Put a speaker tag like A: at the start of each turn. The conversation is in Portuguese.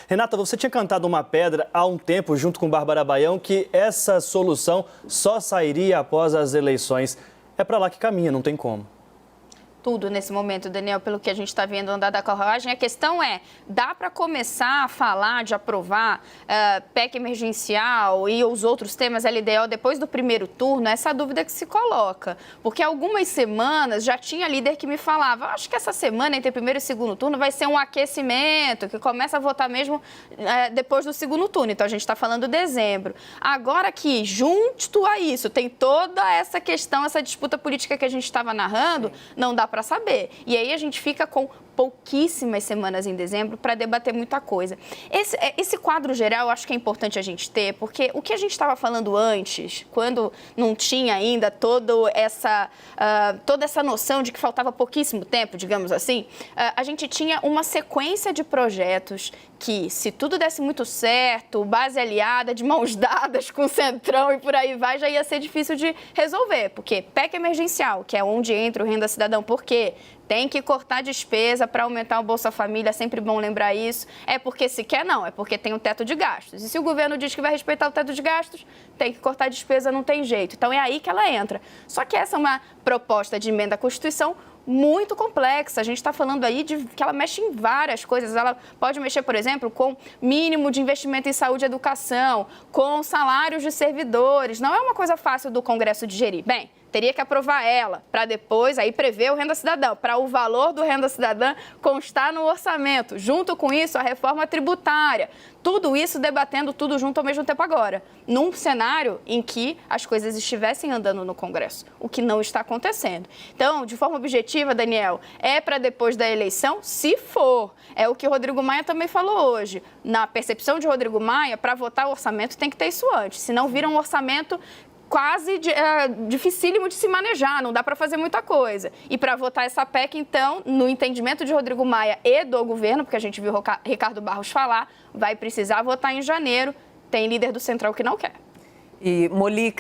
A: Renata, você tinha cantado uma pedra há um tempo, junto com Bárbara Baião, que essa solução só sairia após as eleições. É para lá que caminha, não tem como.
B: Tudo nesse momento, Daniel, pelo que a gente está vendo andar da carruagem. A questão é, dá para começar a falar de aprovar PEC emergencial e os outros temas LDO depois do primeiro turno? Essa é a dúvida que se coloca. Porque há algumas semanas já tinha líder que me falava, acho que essa semana entre primeiro e segundo turno vai ser um aquecimento, que começa a votar mesmo depois do segundo turno. Então a gente está falando dezembro. Agora que, junto a isso, tem toda essa questão, essa disputa política que a gente estava narrando, não dá para saber. E aí a gente fica com pouquíssimas semanas em dezembro para debater muita coisa. Esse quadro geral eu acho que é importante a gente ter, porque o que a gente estava falando antes, quando não tinha ainda toda essa noção de que faltava pouquíssimo tempo, digamos assim, a gente tinha uma sequência de projetos que, se tudo desse muito certo, base aliada, de mãos dadas com o Centrão e por aí vai, já ia ser difícil de resolver, porque PEC emergencial, que é onde entra o Renda Cidadão, por quê? Tem que cortar despesa para aumentar o Bolsa Família, é sempre bom lembrar isso. É porque se quer, não, é porque tem um teto de gastos. E se o governo diz que vai respeitar o teto de gastos, tem que cortar despesa, não tem jeito. Então é aí que ela entra. Só que essa é uma proposta de emenda à Constituição muito complexa. A gente está falando aí de que ela mexe em várias coisas. Ela pode mexer, por exemplo, com mínimo de investimento em saúde e educação, com salários de servidores. Não é uma coisa fácil do Congresso digerir. Bem, teria que aprovar ela para depois aí prever o Renda Cidadão, para o valor do Renda Cidadã constar no orçamento. Junto com isso, a reforma tributária. Tudo isso debatendo tudo junto ao mesmo tempo agora, num cenário em que as coisas estivessem andando no Congresso, o que não está acontecendo. Então, de forma objetiva, Daniel, é para depois da eleição, se for. É o que o Rodrigo Maia também falou hoje. Na percepção de Rodrigo Maia, para votar o orçamento tem que ter isso antes, senão vira um orçamento quase dificílimo de se manejar, não dá para fazer muita coisa. E para votar essa PEC, então, no entendimento de Rodrigo Maia e do governo, porque a gente viu Ricardo Barros falar, vai precisar votar em janeiro. Tem líder do Centrão que não quer.
C: E, Molica,